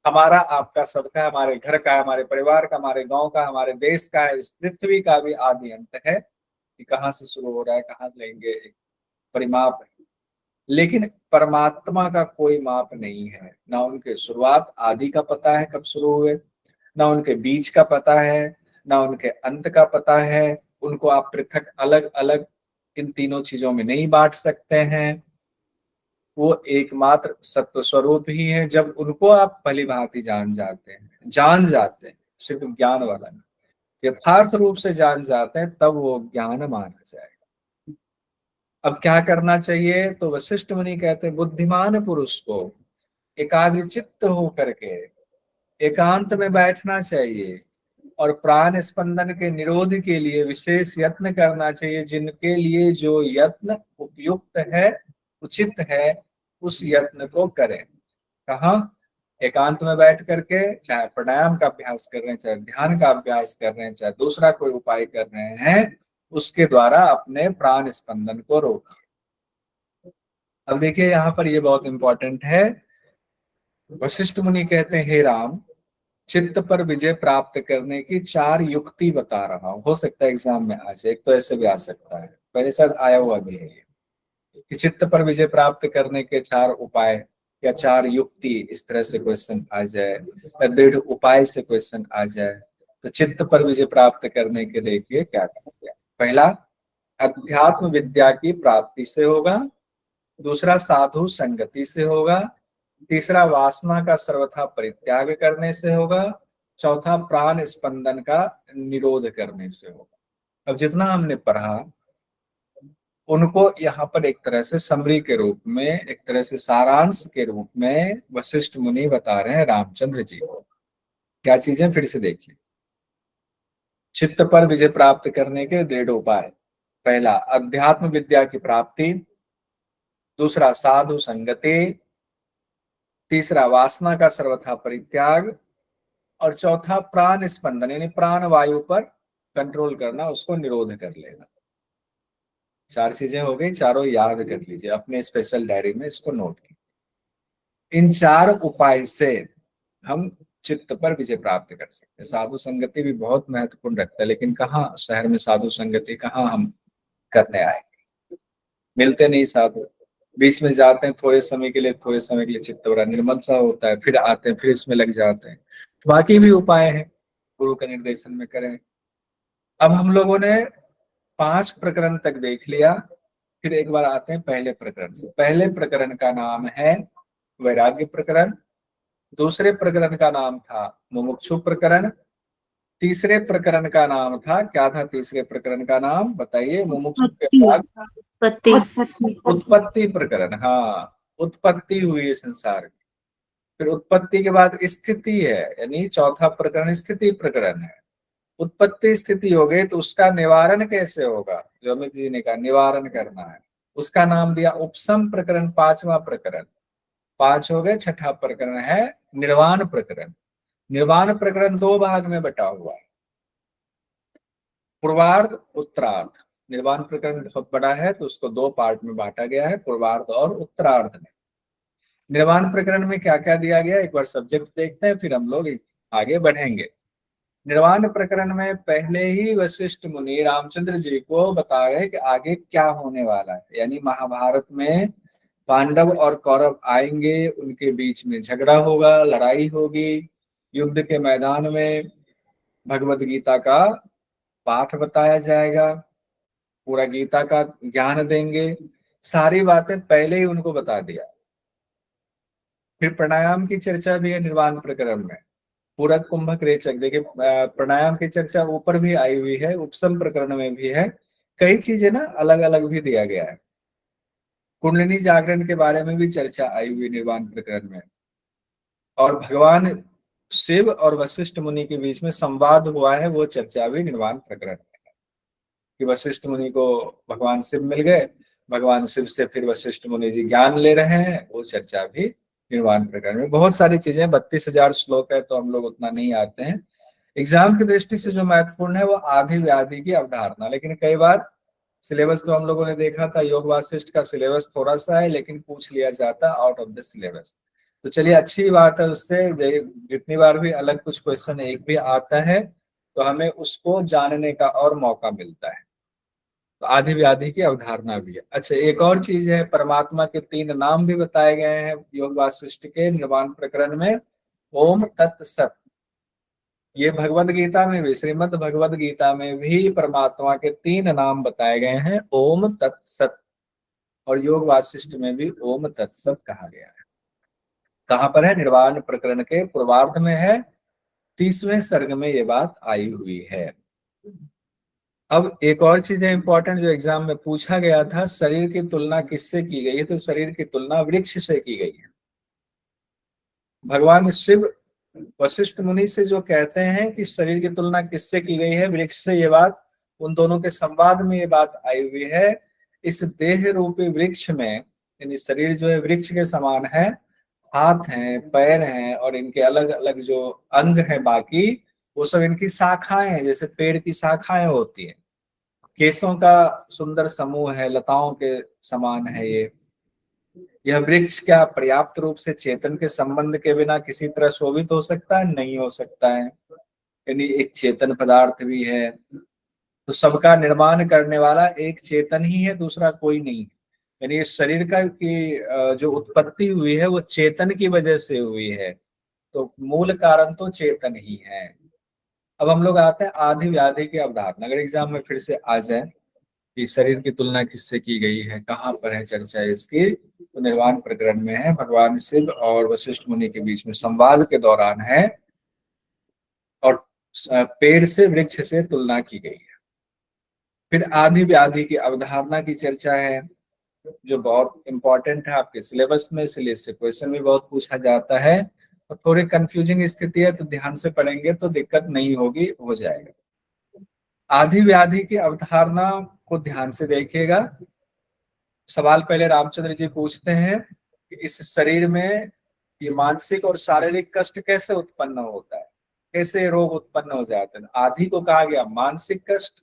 हमारा, आपका, सबका, हमारे घर का, हमारे परिवार का, हमारे गांव का, हमारे देश का, इस पृथ्वी का भी आदि अंत है कि कहाँ से शुरू हो रहा है, कहाँ से लेंगे, एक परिमाप है। लेकिन परमात्मा का कोई माप नहीं है, ना उनके शुरुआत आदि का पता है कब शुरू हुए, ना उनके बीच का पता है, ना उनके अंत का पता है। उनको आप पृथक अलग अलग इन तीनों चीजों में नहीं बांट सकते हैं। वो एकमात्र सत्य स्वरूप ही है। जब उनको आप भली भांति जान जाते हैं, सिर्फ ज्ञान वाला नहीं, यथार्थ रूप से जान जाते हैं, तब वो ज्ञान माना जाएगा। अब क्या करना चाहिए, तो वशिष्ठ मुनि कहते हैं बुद्धिमान पुरुष को एकाग्रचित्त होकर के एकांत में बैठना चाहिए और प्राण स्पंदन के निरोध के लिए विशेष यत्न करना चाहिए। जिनके लिए जो यत्न उपयुक्त है, उचित है, उस यत्न को करें। कहाँ? एकांत में बैठ करके, चाहे प्राणायाम का अभ्यास कर रहे हैं, चाहे ध्यान का अभ्यास कर रहे हैं, चाहे दूसरा कोई उपाय कर रहे हैं, उसके द्वारा अपने प्राण स्पंदन को रोकिए। अब देखिए यहाँ पर ये बहुत इंपॉर्टेंट है। वशिष्ठ मुनि कहते हैं, हे राम, चित्त पर विजय प्राप्त करने की 4 युक्ति बता रहा हूं। हो सकता है एग्जाम में आ जाए, एक तो ऐसे भी आ सकता है, पहले शायद आया हुआ भी है ये, कि चित्त पर विजय प्राप्त करने के 4 उपाय या 4 युक्ति, इस तरह से क्वेश्चन आ जाए, या दृढ़ उपाय से क्वेश्चन आ जाए। तो चित्त पर विजय प्राप्त करने के देखिए क्या कहा गया। पहला, अध्यात्म विद्या की प्राप्ति से होगा। दूसरा, साधु संगति से होगा। तीसरा, वासना का सर्वथा परित्याग करने से होगा। चौथा, प्राण स्पंदन का निरोध करने से होगा। अब जितना हमने पढ़ा, उनको यहाँ पर एक तरह से समरी के रूप में, एक तरह से सारांश के रूप में वशिष्ठ मुनि बता रहे हैं रामचंद्र जी को। क्या चीजें फिर से देखिए। चित्त पर विजय प्राप्त करने के दृढ़ उपाय। पहला, अध्यात्म विद्या की प्राप्ति। दूसरा, साधु संगति। तीसरा, वासना का सर्वथा परित्याग। और चौथा, प्राण स्पंदन, यानी प्राण वायु पर कंट्रोल करना, उसको निरोध कर लेना। 4 चीजें हो गई, चारों याद कर लीजिए अपने स्पेशल डायरी में, इसको नोट कीजिए। इन 4 उपाय से हम चित्त पर विजय प्राप्त कर सकते हैं। साधु संगति भी बहुत महत्वपूर्ण रखता है, लेकिन कहाँ शहर में साधु संगति कहाँ हम करने आएंगे, मिलते नहीं साधु। बीच में जाते हैं थोड़े समय के लिए, चित्त बड़ा निर्मल सा होता है, फिर आते हैं, फिर इसमें लग जाते हैं। बाकी भी उपाय है, गुरु के निर्देशन में करें। अब हम लोगों ने 5 प्रकरण तक देख लिया, फिर एक बार आते हैं पहले प्रकरण से। पहले प्रकरण का नाम है वैराग्य प्रकरण। दूसरे प्रकरण का नाम था मुमुक्षु प्रकरण। तीसरे प्रकरण का नाम था, क्या था तीसरे प्रकरण का नाम बताइए? मुमुक्षु के बाद उत्पत्ति प्रकरण। हाँ, उत्पत्ति हुई है संसार की। फिर उत्पत्ति के बाद स्थिति है, यानी चौथा प्रकरण स्थिति प्रकरण है। उत्पत्ति स्थिति हो गई, तो उसका निवारण कैसे होगा, जो अमित जी ने कहा निवारण करना है, उसका नाम दिया उपशम प्रकरण, 5वां प्रकरण। 5 हो गए। छठा प्रकरण है निर्वाण प्रकरण। निर्वाण प्रकरण 2 भाग में बटा हुआ है, पूर्वार्ध उत्तरार्ध। निर्वाण प्रकरण बहुत बड़ा है, तो उसको 2 पार्ट में बांटा गया है, पूर्वार्ध और उत्तरार्ध में। निर्वाण प्रकरण में क्या क्या दिया गया, एक बार सब्जेक्ट देखते हैं, फिर हम लोग आगे बढ़ेंगे। निर्वाण प्रकरण में पहले ही वशिष्ठ मुनि रामचंद्र जी को बता रहे कि आगे क्या होने वाला है, यानी महाभारत में पांडव और कौरव आएंगे, उनके बीच में झगड़ा होगा, लड़ाई होगी, युद्ध के मैदान में भगवत गीता का पाठ बताया जाएगा, पूरा गीता का ज्ञान देंगे, सारी बातें पहले ही उनको बता दिया। फिर प्राणायाम की चर्चा भी है निर्वाण प्रकरण में, पूरा कुंभक रेचक। देखिए प्राणायाम की चर्चा ऊपर भी आई हुई है, उपसम प्रकरण में भी है, कई चीजें ना अलग अलग भी दिया गया है। कुंडलिनी जागरण के बारे में भी चर्चा आई हुई निर्वाण प्रकरण में, और भगवान शिव और वशिष्ठ मुनि के बीच में संवाद हुआ है, वो चर्चा भी निर्वाण प्रकरण में है कि वशिष्ठ मुनि को भगवान शिव मिल गए, भगवान शिव से फिर वशिष्ठ मुनि जी ज्ञान ले रहे हैं, वो चर्चा भी निर्वाण प्रकरण में। बहुत सारी चीजें, 32,000 श्लोक है तो हम लोग उतना नहीं आते हैं। एग्जाम की दृष्टि से जो महत्वपूर्ण है वो आदि व्याधि की अवधारणा, लेकिन कई बार सिलेबस तो हम लोगों ने देखा था, योग वासिष्ठ का सिलेबस थोड़ा सा है लेकिन पूछ लिया जाता है आउट ऑफ द सिलेबस। तो चलिए अच्छी बात है, उससे जितनी बार भी अलग कुछ क्वेश्चन एक भी आता है तो हमें उसको जानने का और मौका मिलता है। तो आदि व्याधि की अवधारणा भी है। अच्छा, एक और चीज है, परमात्मा के 3 नाम भी बताए गए हैं योग वासिष्ठ के निर्वाण प्रकरण में, ओम तत् सत। ये भगवद गीता में भी, श्रीमद् भगवद गीता में भी परमात्मा के 3 नाम बताए गए हैं, ओम तत् सत, और योग वासिष्ठ में भी ओम तत् सत कहा गया है। कहाँ पर है? निर्वाण प्रकरण के पूर्वार्ध में है, 30वें सर्ग में ये बात आई हुई है। अब एक और चीज है इंपॉर्टेंट जो एग्जाम में पूछा गया था, शरीर की तुलना किससे की गई है? तो शरीर की तुलना वृक्ष से की गई है। भगवान शिव वशिष्ठ मुनि से जो कहते हैं कि शरीर की तुलना किससे की गई है, वृक्ष से, ये बात उन दोनों के संवाद में ये बात आई हुई है। इस देह रूपी वृक्ष में, यानी शरीर जो है वृक्ष के समान है, हाथ हैं, पैर हैं, और इनके अलग अलग जो अंग हैं बाकी, वो सब इनकी शाखाएं हैं, जैसे पेड़ की शाखाएं होती हैं। केसों का सुंदर समूह है, लताओं के समान है ये। यह वृक्ष क्या पर्याप्त रूप से चेतन के संबंध के बिना किसी तरह शोभित हो सकता है? नहीं हो सकता है। यानी एक चेतन पदार्थ भी है, तो सबका निर्माण करने वाला एक चेतन ही है, दूसरा कोई नहीं। यानी इस शरीर का की जो उत्पत्ति हुई है वो चेतन की वजह से हुई है, तो मूल कारण तो चेतन ही है। अब हम लोग आते हैं आदि व्याधि की अवधारणा। अगर एग्जाम में फिर से आ जाए कि शरीर की तुलना किससे की गई है, कहाँ पर है चर्चा इसकी, तो निर्वाण प्रकरण में है, भगवान शिव और वशिष्ठ मुनि के बीच में संवाद के दौरान है, और पेड़ से, वृक्ष से तुलना की गई है। फिर आदि व्याधि की अवधारणा की चर्चा है, जो बहुत इंपॉर्टेंट है आपके सिलेबस में, इसलिए इससे क्वेश्चन भी बहुत पूछा जाता है। और थोड़ी कंफ्यूजिंग स्थिति है तो ध्यान से पढ़ेंगे तो दिक्कत नहीं होगी, हो जाएगा। आदि व्याधि की अवधारणा को ध्यान से देखिएगा। सवाल पहले रामचंद्र जी पूछते हैं कि इस शरीर में ये मानसिक और शारीरिक कष्ट कैसे उत्पन्न होता है, कैसे रोग उत्पन्न हो जाते हैं। आदि को कहा गया मानसिक कष्ट,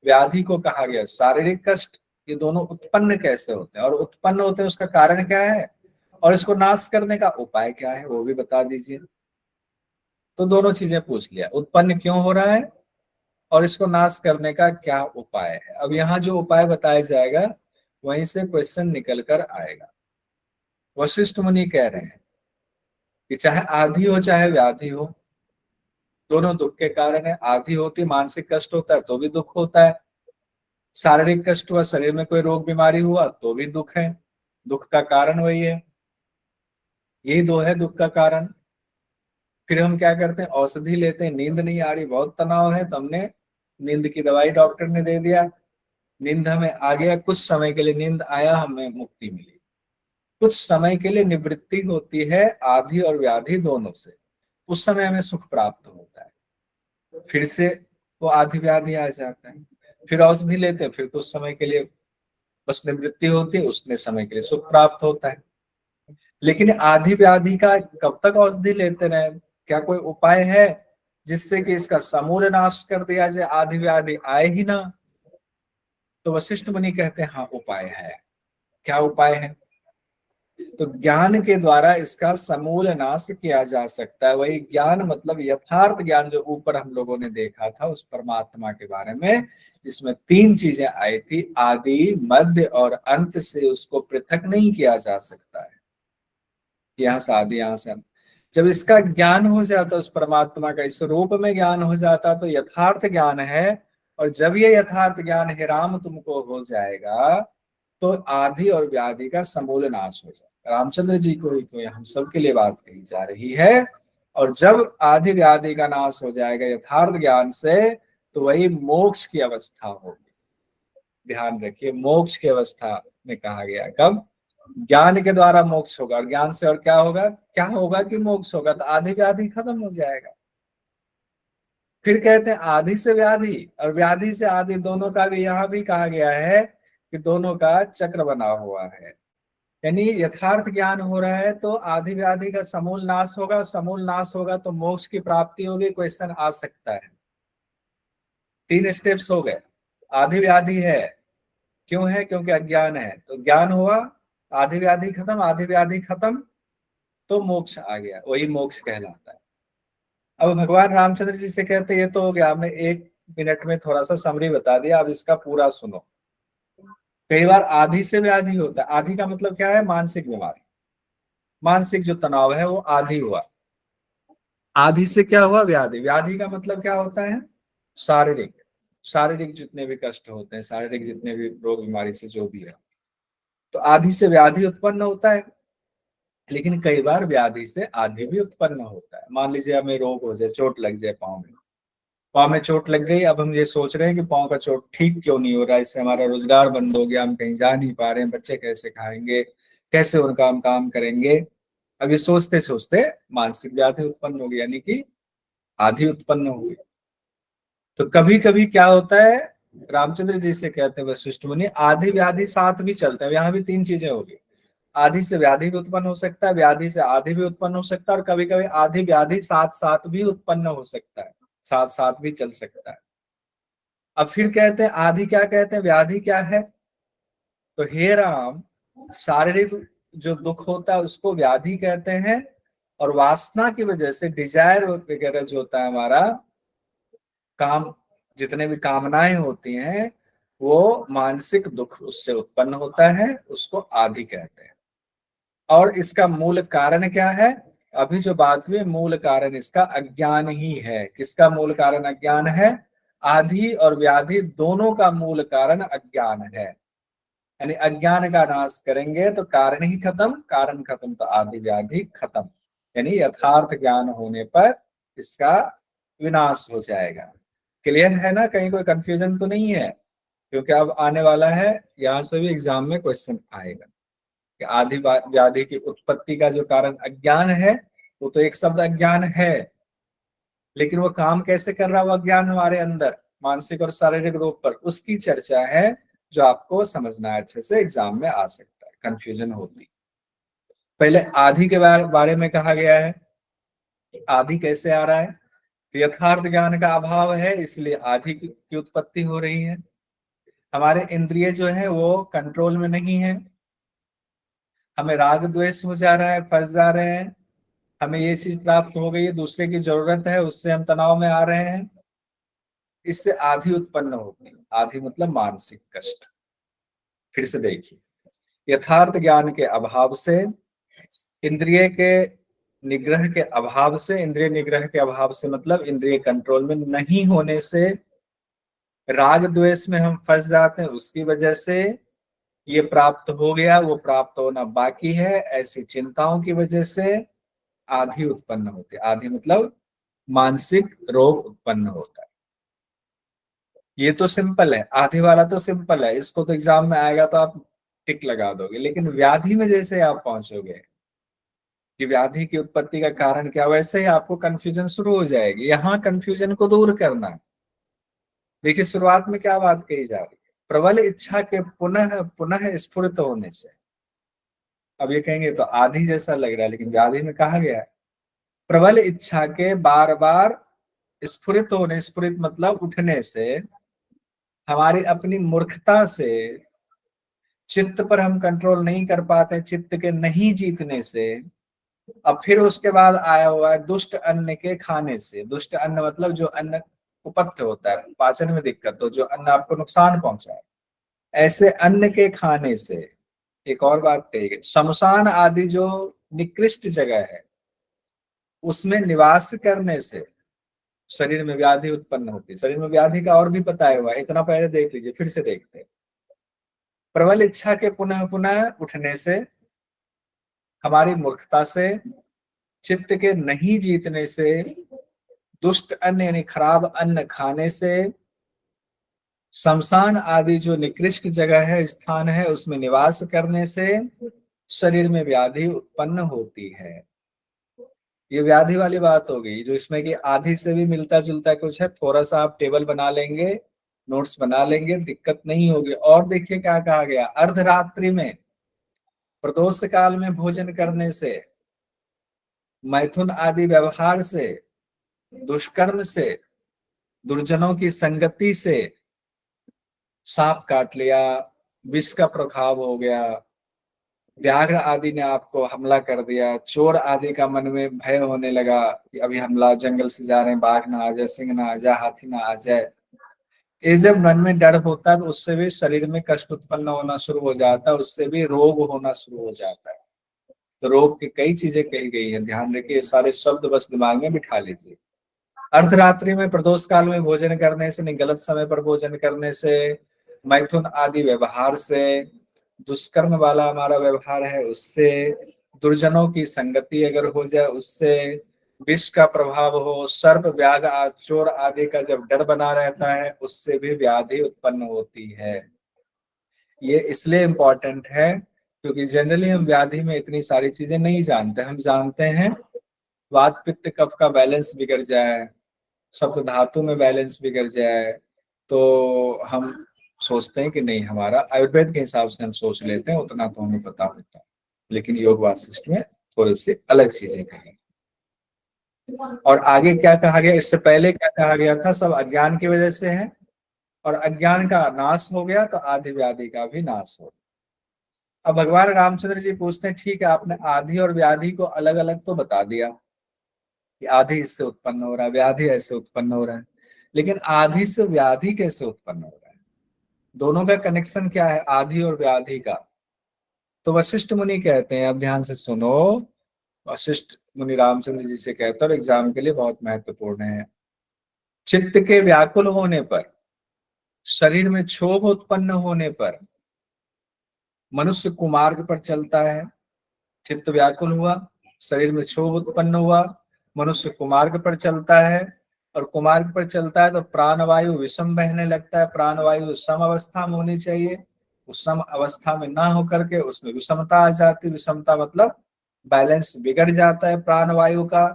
व्याधि को कहा गया शारीरिक कष्ट। ये दोनों उत्पन्न कैसे होते हैं, और उत्पन्न होते हैं उसका कारण क्या है, और इसको नाश करने का उपाय क्या है, वो भी बता दीजिए। तो दोनों चीजें पूछ लिया, उत्पन्न क्यों हो रहा है और इसको नाश करने का क्या उपाय है। अब यहाँ जो उपाय बताया जाएगा वहीं से क्वेश्चन निकल कर आएगा। वशिष्ठ मुनि कह रहे हैं कि चाहे आदि हो चाहे व्याधि हो, दोनों दुख के कारण है। आदि होती मानसिक कष्ट होता है तो भी दुख होता है, शारीरिक कष्ट हुआ, शरीर में कोई रोग बीमारी हुआ तो भी दुख है। दुख का कारण वही है, यही दो है दुख का कारण। फिर हम क्या करते हैं, औषधि लेते हैं, नींद नहीं आ रही, बहुत तनाव है, तो हमने नींद की दवाई डॉक्टर ने दे दिया, नींद हमें आ गया, कुछ समय के लिए नींद आया, हमें मुक्ति मिली, कुछ समय के लिए निवृत्ति होती है आदि और व्याधि दोनों से, उस समय हमें सुख प्राप्त होता है, फिर से वो आदि व्याधि आ जाता है। फिर औषधि लेते हैं, फिर कुछ समय के लिए बस निवृत्ति होती है, उसने समय के लिए सुख प्राप्त होता है। लेकिन आदि व्याधि का कब तक औषधि लेते रहे, क्या कोई उपाय है जिससे कि इसका समूल नाश कर दिया जाए, आदि व्याधि आए ही ना। तो वशिष्ठ मुनि कहते हैं हाँ उपाय है। क्या उपाय है? तो ज्ञान के द्वारा इसका समूल नाश किया जा सकता है। वही ज्ञान मतलब यथार्थ ज्ञान जो ऊपर हम लोगों ने देखा था उस परमात्मा के बारे में, जिसमें 3 चीजें आई थी, आदि, मध्य और अंत से उसको पृथक नहीं किया जा सकता है। यहाँ से आदि, यहाँ से अंत। जब इसका ज्ञान हो जाता, उस परमात्मा का इस रूप में ज्ञान हो जाता, तो यथार्थ ज्ञान है। और जब ये यथार्थ ज्ञान हे राम तुमको हो जाएगा, तो आदि और व्याधि का समूल नाश हो जाएगा। रामचंद्र जी को हम सबके लिए बात कही जा रही है। और जब आदि व्याधि का नाश हो जाएगा यथार्थ ज्ञान से, तो वही मोक्ष की अवस्था होगी। ध्यान रखिए, मोक्ष की अवस्था में कहा गया कब? ज्ञान के द्वारा मोक्ष होगा। और ज्ञान से और क्या होगा? क्या होगा कि मोक्ष होगा? तो आदि व्याधि खत्म हो जाएगा। फिर कहते हैं आदि से व्याधि और व्याधि से आदि, दोनों का भी यहाँ भी कहा गया है कि दोनों का चक्र बना हुआ है। यानी यथार्थ ज्ञान हो रहा है तो आदि व्याधि का समूल नाश होगा, समूल नाश होगा तो मोक्ष की प्राप्ति होगी। क्वेश्चन आ सकता है, 3 स्टेप्स हो गए। आदि व्याधि है, क्यों है? क्योंकि अज्ञान है। तो ज्ञान हुआ, आदि व्याधि खत्म, आदि व्याधि खत्म तो मोक्ष आ गया, वही मोक्ष कहलाता है। अब भगवान रामचंद्र जी से कहते ये तो हो गया, हमने 1 मिनट में थोड़ा सा समरी बता दिया, अब इसका पूरा सुनो। कई बार आदि से व्याधि होता है। आदि का मतलब क्या है? मानसिक बीमारी, मानसिक जो तनाव है वो आदि हुआ। आदि से क्या हुआ? व्याधि। व्याधि का मतलब क्या होता है? शारीरिक, शारीरिक जितने भी कष्ट होते हैं, शारीरिक जितने भी रोग बीमारी से जो भी है, तो आदि से व्याधि उत्पन्न होता है। लेकिन कई बार व्याधि से आदि भी उत्पन्न होता है। मान लीजिए हमें रोग हो जाए, चोट लग जाए पाँव में, पाँव में चोट लग गई। अब हम ये सोच रहे हैं कि पाँव का चोट ठीक क्यों नहीं हो रहा है, इससे हमारा रोजगार बंद हो गया, हम कहीं जा नहीं पा रहे हैं, बच्चे कैसे खाएंगे, कैसे उनका हम काम करेंगे। अब ये सोचते सोचते मानसिक व्याधि उत्पन्न हो गई, यानी कि आदि उत्पन्न हो गई। तो कभी कभी क्या होता है, रामचंद्र जी से कहते हैं वशिष्ठ मुनि, आदि व्याधि साथ भी चलते हैं। यहाँ भी 3 चीजें होगी, आदि से व्याधि भी उत्पन्न हो सकता है, व्याधि से आदि भी उत्पन्न हो सकता है, और कभी कभी आदि व्याधि साथ साथ भी उत्पन्न हो सकता है, साथ साथ भी चल सकता है। अब फिर कहते हैं आदि क्या कहते हैं, व्याधि क्या है? तो हे राम, शारीरिक जो दुख होता है उसको व्याधि कहते हैं, और वासना की वजह से, डिजायर वगैरह जो होता है हमारा, काम, जितने भी कामनाएं होती हैं, वो मानसिक दुख उससे उत्पन्न होता है, उसको आदि कहते हैं। और इसका मूल कारण क्या है? अभी जो बात हुई, मूल कारण इसका अज्ञान ही है। किसका मूल कारण अज्ञान है? आदि और व्याधि दोनों का मूल कारण अज्ञान है। यानी अज्ञान का नाश करेंगे तो कारण ही खत्म, कारण खत्म तो आदि व्याधि खत्म। यानी यथार्थ ज्ञान होने पर इसका विनाश हो जाएगा। क्लियर है ना? कहीं कोई कंफ्यूजन तो नहीं है? क्योंकि अब आने वाला है, यहाँ से भी एग्जाम में क्वेश्चन आएगा कि आदि व्याधि की उत्पत्ति का जो कारण अज्ञान है, वो तो एक शब्द अज्ञान है, लेकिन वो काम कैसे कर रहा है वो अज्ञान हमारे अंदर, मानसिक और शारीरिक रूप पर, उसकी चर्चा है जो आपको समझना है अच्छे से, एग्जाम में आ सकता है, कंफ्यूजन होती। पहले आदि के बारे में कहा गया है, आदि कैसे आ रहा है? तो यथार्थ ज्ञान का अभाव है, इसलिए आदि की उत्पत्ति हो रही है। हमारे इंद्रिय जो है वो कंट्रोल में नहीं है, हमें राग द्वेष हो जा रहा है, फंस जा रहे हैं, हमें ये चीज प्राप्त हो गई है, दूसरे की जरूरत है, उससे हम तनाव में आ रहे हैं, इससे आदि उत्पन्न होती है। आदि मतलब मानसिक कष्ट। फिर से देखिए, यथार्थ ज्ञान के अभाव से, इंद्रिय के निग्रह के अभाव से, इंद्रिय निग्रह के अभाव से मतलब इंद्रिय कंट्रोल में नहीं होने से, राग द्वेष में हम फंस जाते हैं, उसकी वजह से ये प्राप्त हो गया, वो प्राप्त होना बाकी है, ऐसी चिंताओं की वजह से आदि उत्पन्न होते। आदि मतलब मानसिक रोग उत्पन्न होता है। ये तो सिंपल है, आदि वाला तो सिंपल है, इसको तो एग्जाम में आएगा तो आप टिक लगा दोगे। लेकिन व्याधि में जैसे आप पहुंचोगे कि व्याधि की उत्पत्ति का कारण क्या, वैसे ही आपको कंफ्यूजन शुरू हो जाएगी। यहाँ कंफ्यूजन को दूर करना है। देखिए शुरुआत में क्या बात कही जा रही है, प्रबल इच्छा के पुनः पुनः स्फुरित होने से। अब ये कहेंगे तो आदि जैसा लग रहा है, लेकिन व्याधि में कहा गया है प्रबल इच्छा के बार बार स्फुरित होने, स्फुरित मतलब उठने से, हमारी अपनी मूर्खता से चित्त पर हम कंट्रोल नहीं कर पाते, चित्त के नहीं जीतने से। अब फिर उसके बाद आया हुआ है दुष्ट अन्न के खाने से। दुष्ट अन्न मतलब जो अन्न कुपथ्य होता है, पाचन में दिक्कत हो, जो अन्न आपको नुकसान पहुंचाए, ऐसे अन्न के खाने से। एक और बात कही गई, शमशान आदि जो निकृष्ट जगह है उसमें निवास करने से शरीर में व्याधि उत्पन्न होती है। शरीर में व्याधि का और भी बताया हुआ है, इतना पहले देख लीजिए, फिर से देखते हैं। प्रबल इच्छा के पुनः पुनः उठने से, हमारी मूर्खता से, चित्त के नहीं जीतने से, दुष्ट अन्न यानी खराब अन्न खाने से, शमशान आदि जो निकृष्ट जगह है, स्थान है, उसमें निवास करने से शरीर में व्याधि उत्पन्न होती है। ये व्याधि वाली बात हो गई, जो इसमें कि आधि से भी मिलता जुलता कुछ है। थोड़ा सा आप टेबल बना लेंगे, नोट्स बना लेंगे, दिक्कत नहीं होगी। और देखिए क्या कहा गया, अर्धरात्रि में प्रदोष काल में भोजन करने से, मैथुन आदि व्यवहार से, दुष्कर्म से, दुर्जनों की संगति से, सांप काट लिया, विष का प्रभाव हो गया, व्याघ्र आदि ने आपको हमला कर दिया, चोर आदि का मन में भय होने लगा कि अभी हमला, जंगल से जा रहे हैं, बाघ ना आ जाए, सिंह ना आ जाए, हाथी ना आ जाए। ये जब मन में डर होता है तो उससे भी शरीर में कष्ट उत्पन्न होना शुरू हो जाता है, उससे भी रोग होना शुरू हो जाता है। तो रोग की कई चीजें कही गई है, ध्यान रखिए, सारे शब्द बस दिमाग में बिठा लीजिए। अर्धरात्रि में प्रदोष काल में भोजन करने से, नहीं गलत समय पर भोजन करने से, मैथुन आदि व्यवहार से, दुष्कर्म वाला हमारा व्यवहार है उससे, दुर्जनों की संगति अगर हो जाए उससे, विष का प्रभाव हो, सर्प व्याघ्र चोर आदि का जब डर बना रहता है उससे भी व्याधि उत्पन्न होती है। ये इसलिए इम्पोर्टेंट है क्योंकि जनरली हम व्याधि में इतनी सारी चीजें नहीं जानते। हम जानते हैं वात पित्त कफ का बैलेंस बिगड़ जाए, सप्त धातु में बैलेंस बिगड़ जाए, तो हम सोचते हैं कि नहीं, हमारा आयुर्वेद के हिसाब से हम सोच लेते हैं, उतना तो हमें पता होता है। लेकिन योग वासिष्ठ में थोड़ी सी अलग चीजें कही। और आगे क्या कहा गया, इससे पहले क्या कहा गया था, सब अज्ञान की वजह से है, और अज्ञान का नाश हो गया तो आदि व्याधि का भी नाश हो। अब भगवान रामचंद्र जी पूछते हैं, ठीक है आपने आदि और व्याधि को अलग अलग तो बता दिया कि आदि इससे उत्पन्न हो रहा है, व्याधि ऐसे उत्पन्न हो रहा है, लेकिन आदि से व्याधि कैसे उत्पन्न हो रहा है, दोनों का कनेक्शन क्या है आदि और व्याधि का? तो वशिष्ठ मुनि कहते हैं, अब ध्यान से सुनो, वशिष्ठ मुनि रामचंद्र जी से कहते हैं और एग्जाम के लिए बहुत महत्वपूर्ण है। चित्त के व्याकुल होने पर, शरीर में क्षोभ उत्पन्न होने पर मनुष्य कुमार्ग पर चलता है। चित्त व्याकुल हुआ, शरीर में क्षोभ उत्पन्न हुआ, मनुष्य कुमार्ग पर चलता है, और कुमार्ग पर चलता है तो प्राणवायु विषम बहने लगता है। प्राणवायु सम अवस्था में होनी चाहिए, उस सम अवस्था में ना होकर के उसमें विषमता आ जाती। विषमता मतलब बैलेंस बिगड़ जाता है प्राणवायु का।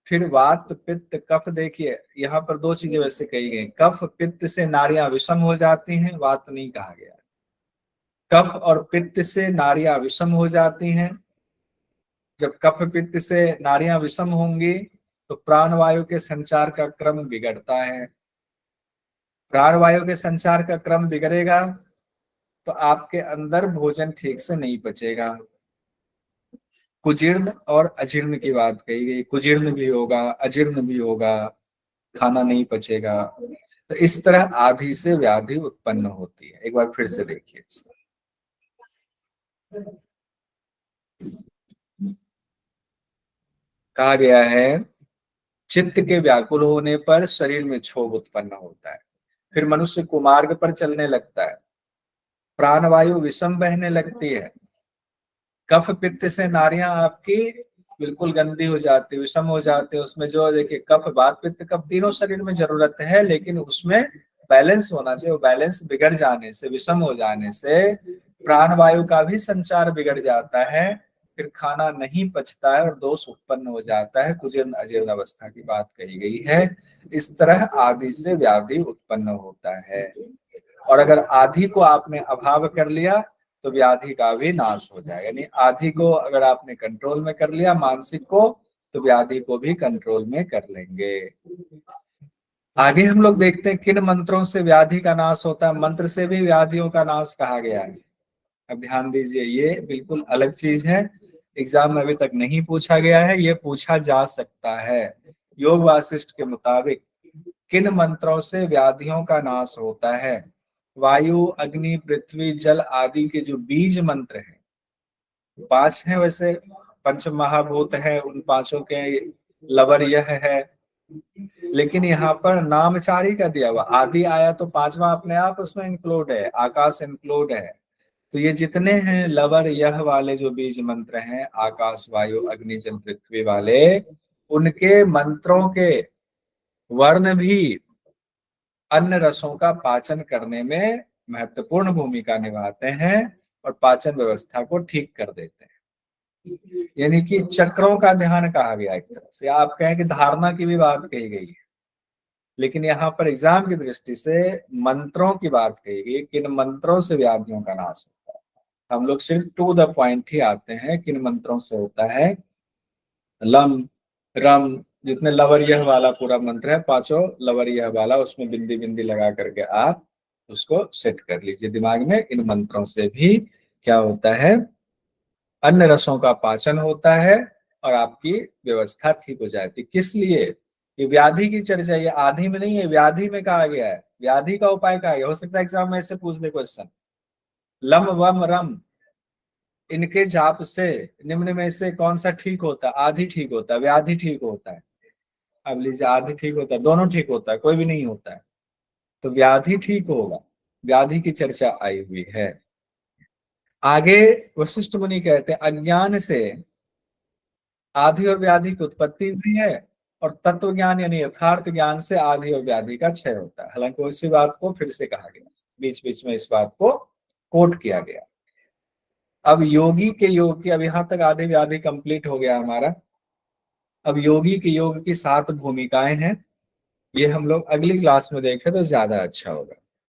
फिर वात पित्त कफ, देखिए यहाँ पर दो चीजें वैसे कही गई, कफ पित्त से नाड़ियां विषम हो जाती हैं, वात नहीं कहा गया। कफ और पित्त से नाड़ियां विषम हो जाती हैं। जब कफ पित्त से नाड़ियां विषम होंगी तो प्राणवायु के संचार का क्रम बिगड़ता है। प्राणवायु के संचार का क्रम बिगड़ेगा तो आपके अंदर भोजन ठीक से नहीं पचेगा। कुजीर्ण और अजीर्ण की बात कही गई, कुजीर्ण भी होगा, अजीर्ण भी होगा, खाना नहीं पचेगा। तो इस तरह आदि से व्याधि उत्पन्न होती है। एक बार फिर से देखिए, कहा गया है चित्त के व्याकुल होने पर शरीर में क्षोभ उत्पन्न होता है, फिर मनुष्य कुमार्ग पर चलने लगता है, प्राणवायु विषम बहने लगती है, कफ पित्त से नाड़ियां आपकी बिल्कुल गंदी हो जाती, विषम हो जाती है। उसमें जो देखिए कफ वात पित्त कफ तीनों शरीर में जरूरत है, लेकिन उसमें बैलेंस होना चाहिए। बैलेंस बिगड़ जाने से, विषम हो जाने से प्राणवायु का भी संचार बिगड़ जाता है, फिर खाना नहीं पचता है और दोष उत्पन्न हो जाता है। कुजीर्ण अजीर्ण अवस्था की बात कही गई है। इस तरह आदि से व्याधि उत्पन्न होता है, और अगर आदि को आपने अभाव कर लिया तो व्याधि का भी नाश हो जाएगा। यानी आदि को अगर आपने कंट्रोल में कर लिया, मानसिक को, तो व्याधि को भी कंट्रोल में कर लेंगे। आगे हम लोग देखते हैं किन मंत्रों से व्याधि का नाश होता है। मंत्र से भी व्याधियों का नाश कहा गया है। अब ध्यान दीजिए, ये बिल्कुल अलग चीज है, एग्जाम में अभी तक नहीं पूछा गया है, ये पूछा जा सकता है। योग वासिष्ठ के मुताबिक किन मंत्रों से व्याधियों का नाश होता है? वायु, अग्नि, पृथ्वी, जल आदि के जो बीज मंत्र हैं, 5 हैं वैसे, पंच महाभूत है, उन पांचों के लवर यह है, लेकिन यहाँ पर नामचारी का दिया हुआ, आदि आया तो 5वां अपने आप उसमें इंक्लूड है, आकाश इंक्लूड है। तो ये जितने हैं लवर यह वाले जो बीज मंत्र हैं, आकाश, वायु, अग्नि, जल, पृथ्वी वाले, उनके मंत्रों के वर्ण भी अन्य रसों का पाचन करने में महत्वपूर्ण भूमिका निभाते हैं और पाचन व्यवस्था को ठीक कर देते हैं। यानी कि चक्रों का ध्यान कहा गया एक तरह से, आप कहें कि धारणा की भी बात कही गई है, लेकिन यहाँ पर एग्जाम की दृष्टि से मंत्रों की बात कही गई, किन मंत्रों से व्याधियों का नाश होता है। हम लोग सिर्फ टू द पॉइंट ही आते हैं, किन मंत्रों से होता है। लम, रम, जितने लवरियह वाला पूरा मंत्र है, 5 लवरियह वाला, उसमें बिंदी बिंदी लगा करके आप उसको सेट कर लीजिए दिमाग में। इन मंत्रों से भी क्या होता है, अन्य रसों का पाचन होता है और आपकी व्यवस्था ठीक हो जाती है। किस लिए? ये व्याधि की चर्चा, ये आधि में नहीं है, व्याधि में कहा गया है। व्याधि का उपाय कहा गया, हो सकता है एग्जाम में ऐसे पूछ दे क्वेश्चन, लम वम रम, इनके जाप से निम्न में से कौन सा ठीक होता है? आधि ठीक होता है, व्याधि ठीक होता है। अब लीजिए, आधि ठीक होता है, दोनों ठीक होता है, कोई भी नहीं होता है, तो व्याधि ठीक होगा, व्याधि की चर्चा आई हुई है। आगे वशिष्ठ मुनि कहते हैं, अज्ञान से आधि और व्याधि की उत्पत्ति हुई है और तत्व ज्ञान यानी यथार्थ ज्ञान से आधि और व्याधि का क्षय होता है। हालांकि उसी बात को फिर से कहा गया, बीच बीच में इस बात को कोट किया गया। अब योगी के योग की, अब यहाँ तक आधि व्याधि कंप्लीट हो गया हमारा। अब योगी के योग की 7 भूमिकाएं हैं, ये हम लोग अगली क्लास में देखें तो ज्यादा अच्छा होगा।